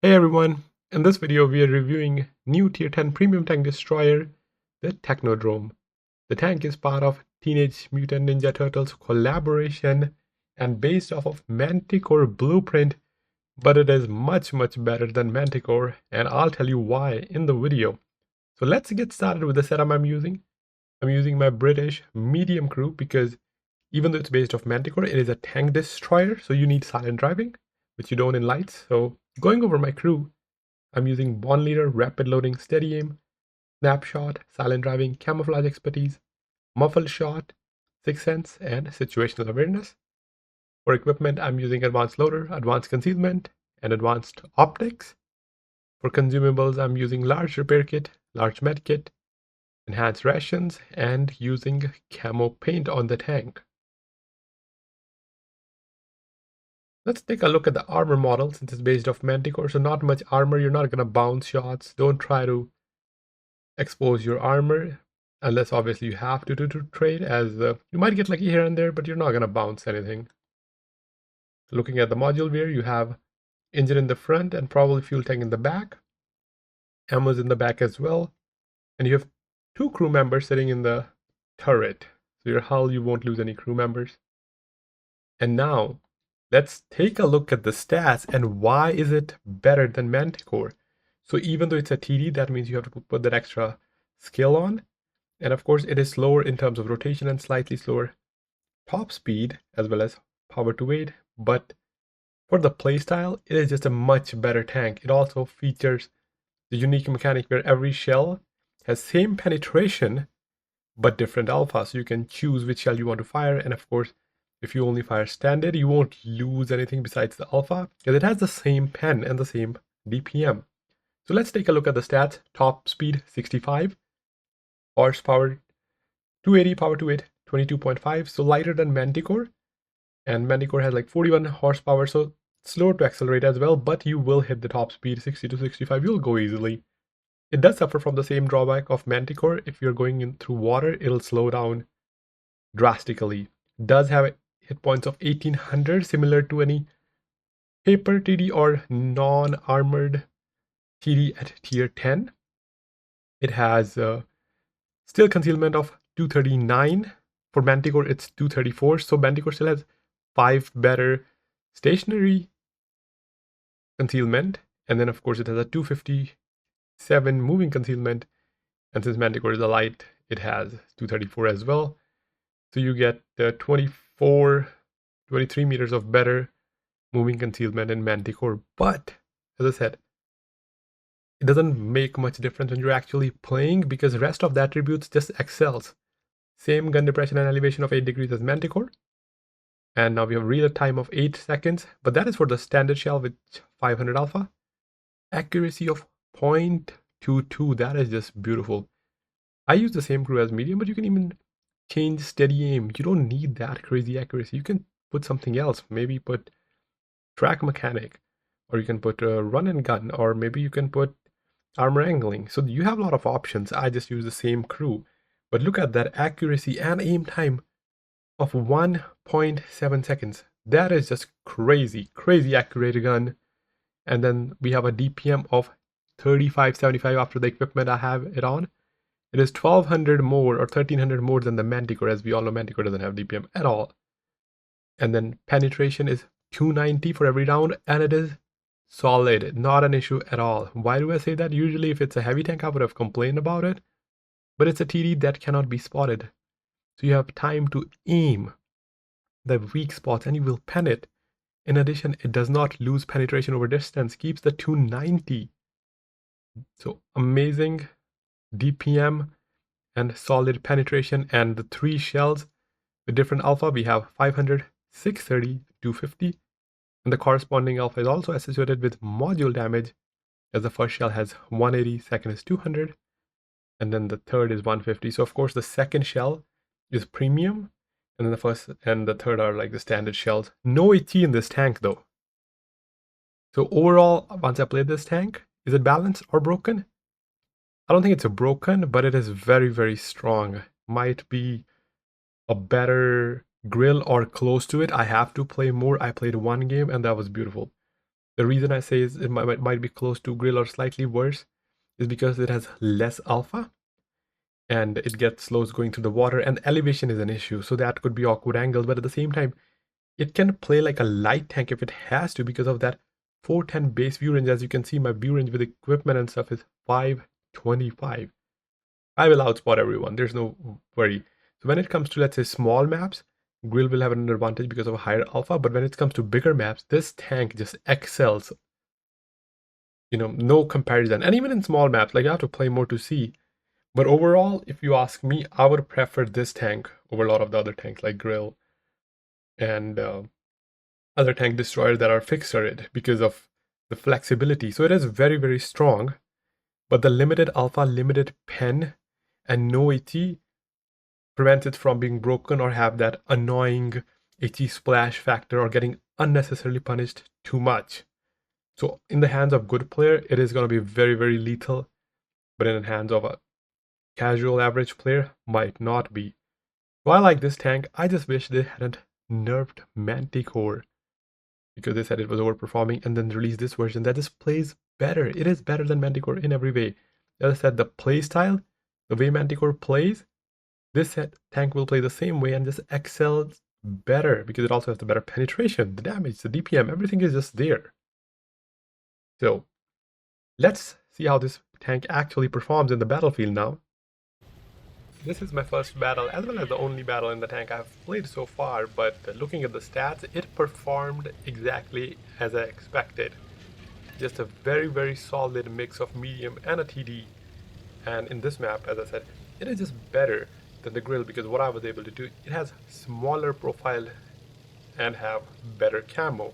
Hey everyone, in this video we are reviewing new tier 10 premium tank destroyer, the Technodrome. The tank is part of Teenage Mutant Ninja Turtles collaboration and based off of Manticore blueprint, but it is much better than Manticore and I'll tell you why in the video. So let's get started with the setup I'm using. I'm using my British medium crew because even though it's based off Manticore, it is a tank destroyer, so you need silent driving, which you don't in lights. So going over my crew, I'm using Bond Leader, Rapid Loading, Steady Aim, Snapshot, Silent Driving, Camouflage Expertise, Muffled Shot, Sixth Sense, and Situational Awareness. For equipment, I'm using Advanced Loader, Advanced Concealment, and Advanced Optics. For consumables, I'm using Large Repair Kit, Large Med Kit, Enhanced Rations, and using Camo Paint on the tank. Let's take a look at the armor model since it's based off Manticore, so not much armor, you're not going to bounce shots, don't try to expose your armor unless obviously you have to trade, as you might get lucky here and there, but you're not going to bounce anything. Looking at the module where you have engine in the front and probably fuel tank in the back, ammo's in the back as well, and you have two crew members sitting in the turret, so your hull you won't lose any crew members. And now let's take a look at the stats and why is it better than Manticore. So even though it's a TD, that means you have to put that extra skill on. And of course, it is slower in terms of rotation and slightly slower top speed as well as power to weight. But for the playstyle, it is just a much better tank. It also features the unique mechanic where every shell has same penetration but different alpha. So you can choose which shell you want to fire. And of course, if you only fire standard, you won't lose anything besides the alpha because it has the same pen and the same DPM. So let's take a look at the stats. Top speed 65. Horsepower 280, power to weight 22.5, so lighter than Manticore. And Manticore has like 41 horsepower, so slower to accelerate as well, but you will hit the top speed 60 to 65, you'll go easily. It does suffer from the same drawback of Manticore. If you're going in through water, it'll slow down drastically. It does have hit points of 1800, similar to any paper TD or non-armored TD at tier 10. It has still concealment of 239. For Manticore, it's 234. So Manticore still has 5 better stationary concealment. And then, of course, it has a 257 moving concealment. And since Manticore is a light, it has 234 as well. So you get 23 meters of better moving concealment in Manticore. But, as I said, it doesn't make much difference when you're actually playing because the rest of the attributes just excels. Same gun depression and elevation of 8 degrees as Manticore. And now we have reload time of 8 seconds, but that is for the standard shell with 500 alpha. Accuracy of 0.22, that is just beautiful. I use the same crew as medium, but you can even change steady aim. You don't need that crazy accuracy. You can put something else, maybe put track mechanic, or you can put run and gun, or maybe you can put armor angling. So you have a lot of options. I just use the same crew. But look at that accuracy and aim time of 1.7 seconds. That is just crazy accurate gun. And then we have a DPM of 3575 after the equipment I have it on. It is 1200 more or 1300 more than the Manticore, as we all know Manticore doesn't have DPM at all. And then penetration is 290 for every round, and it is solid, not an issue at all. Why do I say that? Usually if it's a heavy tank, I would have complained about it, but it's a TD that cannot be spotted. So you have time to aim the weak spots and you will pen it. In addition, it does not lose penetration over distance, keeps the 290. So amazing DPM and solid penetration, and the 3 shells with different alpha. We have 500, 630, 250. And the corresponding alpha is also associated with module damage, as the first shell has 180, second is 200, and then the third is 150. So of course the second shell is premium, and then the first and the third are like the standard shells. No HE in this tank though. So overall, once I played this tank, is it balanced or broken? I don't think it's broken, but it is very strong. Might be a better grill or close to it. I have to play more. I played one game and that was beautiful. The reason I say is it might be close to Grill or slightly worse is because it has less alpha and it gets slows going through the water, and elevation is an issue. So that could be awkward angles, but at the same time, it can play like a light tank if it has to because of that 410 base view range. As you can see, my view range with equipment and stuff is 525. I will outspot everyone. There's no worry. So when it comes to, let's say, small maps, Grill will have an advantage because of a higher alpha. But when it comes to bigger maps, this tank just excels. No comparison. And even in small maps, like you have to play more to see. But overall, if you ask me, I would prefer this tank over a lot of the other tanks like Grill and other tank destroyers that are fixed turret because of the flexibility. So it is very, very strong. But the limited alpha, limited pen, and no AT prevents it from being broken or have that annoying AT splash factor or getting unnecessarily punished too much. So in the hands of good player, it is going to be very, very lethal. But in the hands of a casual average player, might not be. So I like this tank. I just wish they hadn't nerfed Manticore because they said it was overperforming and then released this version that just plays better. It is better than Manticore in every way. As I said, the playstyle, the way Manticore plays, this tank will play the same way and just excels better because it also has the better penetration, the damage, the DPM, everything is just there. So let's see how this tank actually performs in the battlefield now. This is my first battle, as well as the only battle in the tank I've played so far, but looking at the stats, it performed exactly as I expected. Just a very, very solid mix of medium and a TD. And in this map, as I said, it is just better than the Grill because what I was able to do, it has smaller profile and have better camo.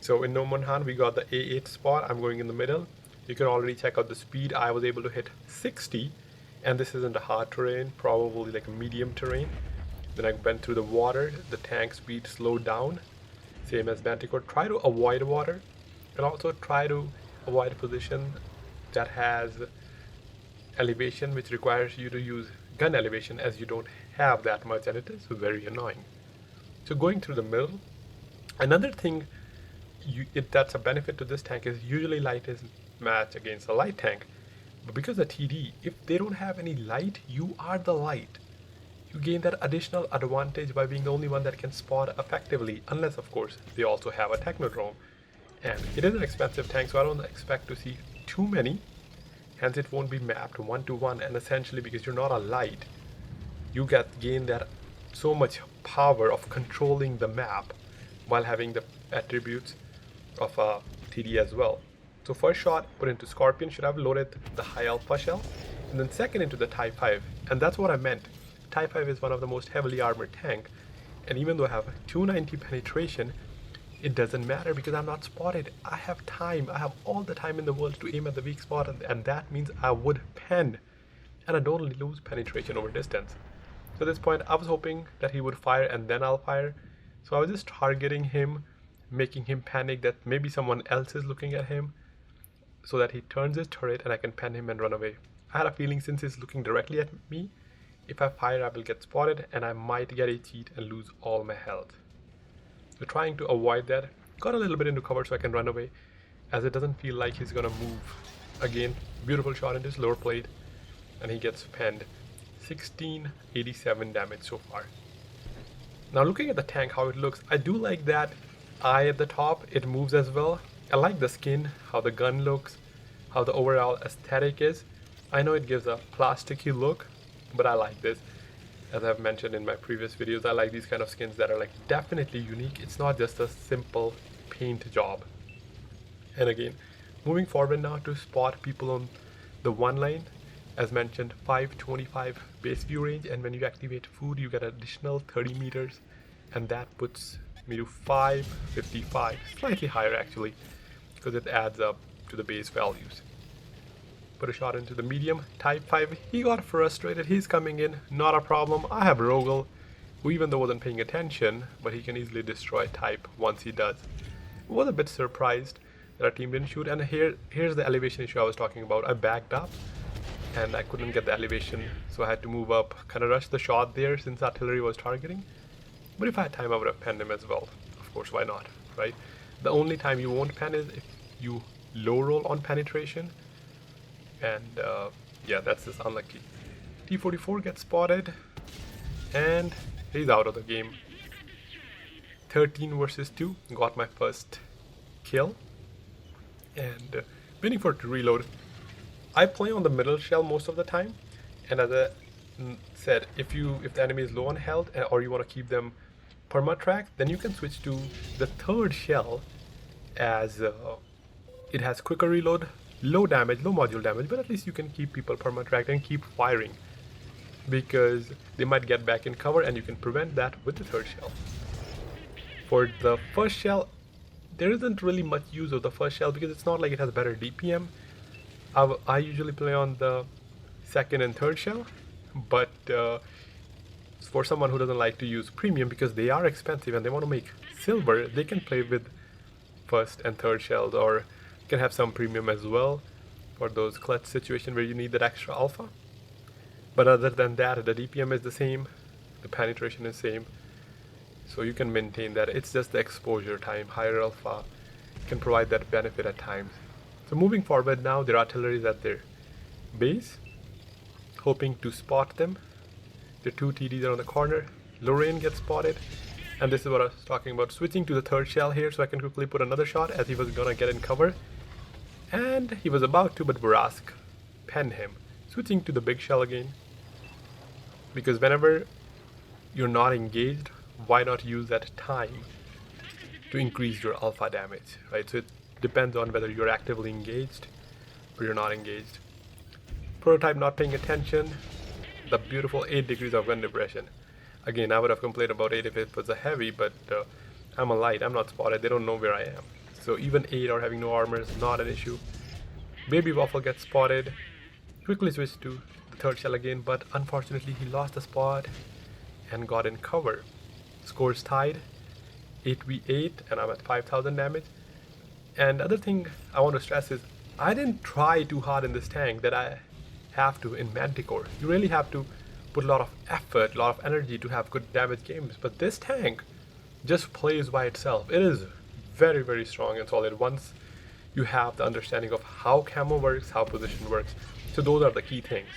So in No Manhattan, we got the A8 spot. I'm going in the middle. You can already check out the speed. I was able to hit 60. And this isn't a hard terrain, probably like a medium terrain. Then I went through the water, the tank speed slowed down, same as Manticore. Try to avoid water, and also try to avoid a position that has elevation, which requires you to use gun elevation, as you don't have that much, and it is very annoying. So going through the middle, another thing that's a benefit to this tank is usually light is matched against a light tank. But because of TD, if they don't have any light, you are the light. You gain that additional advantage by being the only one that can spot effectively, unless of course they also have a Technodrome. And it is an expensive tank, so I don't expect to see too many. Hence it won't be mapped 1-to-1, and essentially because you're not a light, you gain that so much power of controlling the map while having the attributes of a TD as well. So first shot put into Scorpion, should have loaded the high alpha shell, and then second into the Type 5, and that's what I meant. Type 5 is one of the most heavily armored tank, and even though I have 290 penetration, it doesn't matter because I'm not spotted. I have time, I have all the time in the world to aim at the weak spot, and that means I would pen, and I don't lose penetration over distance. So at this point, I was hoping that he would fire and then I'll fire, so I was just targeting him, making him panic that maybe someone else is looking at him, so that he turns his turret and I can pen him and run away. I had a feeling since he's looking directly at me, if I fire I will get spotted and I might get a cheat and lose all my health. So trying to avoid that, got a little bit into cover so I can run away, as it doesn't feel like he's gonna move. Again, beautiful shot into his lower plate, and he gets penned. 1687 damage so far. Now looking at the tank, how it looks, I do like that eye at the top, it moves as well. I like the skin, how the gun looks, how the overall aesthetic is. I know it gives a plasticky look, but I like this. As I've mentioned in my previous videos, I like these kind of skins that are like definitely unique. It's not just a simple paint job. And again, moving forward now to spot people on the one line. As mentioned, 525 base view range, and when you activate food, you get additional 30 meters, and that puts me to 555, slightly higher actually, because it adds up to the base values. Put a shot into the medium, Type 5, he got frustrated, he's coming in, not a problem. I have Rogel, who even though wasn't paying attention, but he can easily destroy Type once he does. I was a bit surprised that our team didn't shoot, and here's the elevation issue I was talking about. I backed up, and I couldn't get the elevation, so I had to move up, kind of rush the shot there since artillery was targeting. But if I had time, I would have penned him as well. Of course, why not, right? The only time you won't pen is if you low roll on penetration, and yeah, that's just unlucky. T-44 gets spotted, and he's out of the game. 13 versus 2, got my first kill, and waiting for it to reload. I play on the middle shell most of the time, and as I said, if the enemy is low on health or you want to keep them perma-track, then you can switch to the third shell, as it has quicker reload, low damage, low module damage, but at least you can keep people perma-tracked and keep firing, because they might get back in cover, and you can prevent that with the third shell. For the first shell, there isn't really much use of the first shell because it's not like it has better DPM. I usually play on the second and third shell, but for someone who doesn't like to use premium because they are expensive and they want to make silver, they can play with first and third shells, or can have some premium as well for those clutch situations where you need that extra alpha. But other than that, the DPM is the same, the penetration is same, so you can maintain that. It's just the exposure time. Higher alpha can provide that benefit at times. So moving forward now, their artillery is at their base, hoping to spot them. The two TDs are on the corner. Lorraine gets spotted, and this is what I was talking about, switching to the third shell here so I can quickly put another shot, as he was gonna get in cover, and he was about to, but Barask penned him. Switching to the big shell again, because whenever you're not engaged, why not use that time to increase your alpha damage, right? So it depends on whether you're actively engaged or you're not engaged. Prototype not paying attention. The beautiful 8 degrees of gun depression. Again, I would have complained about 8 if it was a heavy, but I'm a light, I'm not spotted, they don't know where I am. So even 8 or having no armor is not an issue. Baby Waffle gets spotted. Quickly switched to the third shell again, but unfortunately he lost the spot and got in cover. Scores tied, 8v8, and I'm at 5,000 damage. And the other thing I want to stress is, I didn't try too hard in this tank that I have to in Manticore. You really have to put a lot of effort, a lot of energy to have good damage games, but this tank just plays by itself. It is very, very strong and solid once you have the understanding of how camo works, how position works. So those are the key things.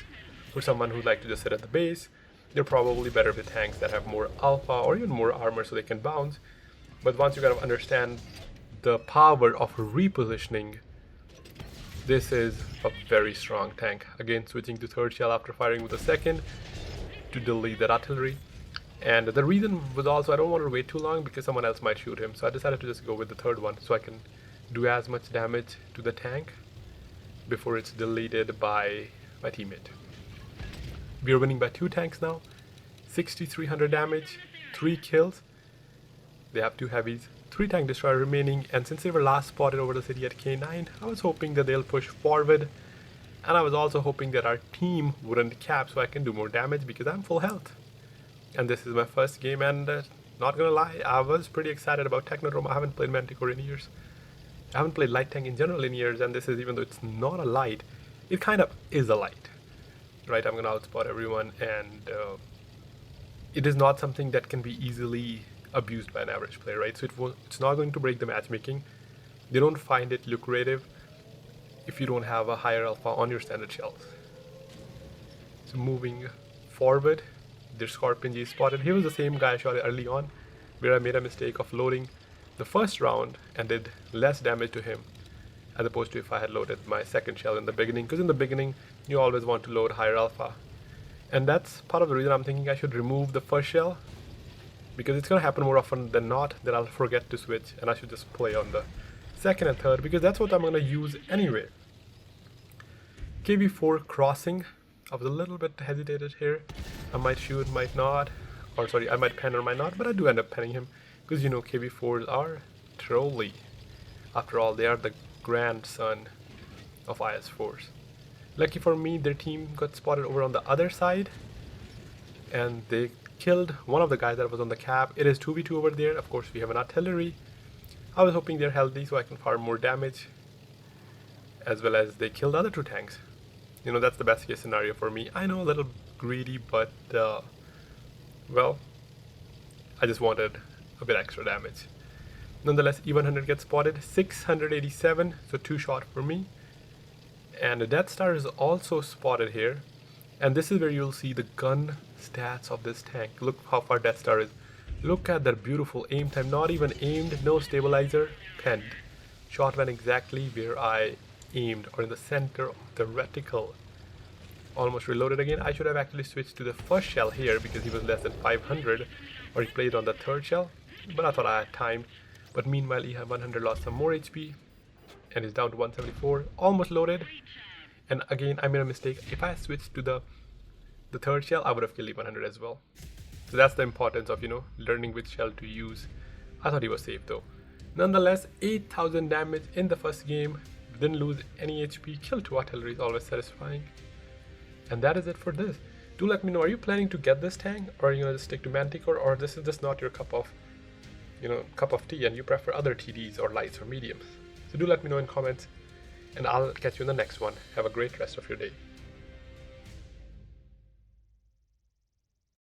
For someone who'd like to just sit at the base, they're probably better with tanks that have more alpha or even more armor so they can bounce. But once you kind of understand the power of repositioning, this is a very strong tank. Again, switching to third shell after firing with the second to delete that artillery. And the reason was also I don't want to wait too long because someone else might shoot him. So I decided to just go with the third one so I can do as much damage to the tank before it's deleted by my teammate. We are winning by 2 tanks now. 6,300 damage, 3 kills. They have 2 heavies, 3 tank destroyer remaining, and since they were last spotted over the city at K9, I was hoping that they'll push forward, and I was also hoping that our team wouldn't cap so I can do more damage because I'm full health. And this is my first game, and not gonna lie, I was pretty excited about Technodrome. I haven't played Manticore in years. I haven't played light tank in general in years, and this is, even though it's not a light, it kind of is a light. Right, I'm gonna outspot everyone, and it is not something that can be easily abused by an average player, right? So it's not going to break the matchmaking. They don't find it lucrative if you don't have a higher alpha on your standard shells. So moving forward, their Scorpion G is spotted. He was the same guy I shot early on, where I made a mistake of loading the first round and did less damage to him as opposed to if I had loaded my second shell in the beginning, because in the beginning you always want to load higher alpha. And that's part of the reason I'm thinking I should remove the first shell, because it's going to happen more often than not that I'll forget to switch and I should just play on the second and third, because that's what I'm going to use anyway. KV4 crossing, I was a little bit hesitated here. I might shoot, might not, or sorry, I might pen or might not, but I do end up penning him, because you know KV4s are trolly. After all, they are the grandson of IS4s. Lucky for me, their team got spotted over on the other side, and they killed one of the guys that was on the cap. It is 2v2 over there. Of course, we have an artillery. I was hoping they're healthy so I can farm more damage, as well as they killed the other 2 tanks. You know, that's the best case scenario for me. I know, a little greedy, but well, I just wanted a bit extra damage. Nonetheless, E100 gets spotted, 687, so 2 shot for me. And the Death Star is also spotted here. And this is where you'll see the gun stats of this tank. Look how far Death Star is. Look at that beautiful aim time, not even aimed, no stabilizer, penned. Shot went exactly where I aimed, or in the center of the reticle. Almost reloaded again. I should have actually switched to the first shell here because he was less than 500, or he played on the third shell, but I thought I had time. But meanwhile, E100 lost some more HP and is down to 174, almost loaded. And again, I made a mistake. If I switched to the third shell, I would have killed E100 as well. So that's the importance of, learning which shell to use. I thought he was safe though. Nonetheless, 8,000 damage in the first game. Didn't lose any HP. Kill 2 artillery is always satisfying. And that is it for this. Do let me know, are you planning to get this tank, or are you gonna just stick to Manticore, or this is just not your cup of tea and you prefer other TDs or lights or mediums? So do let me know in comments, and I'll catch you in the next one. Have a great rest of your day.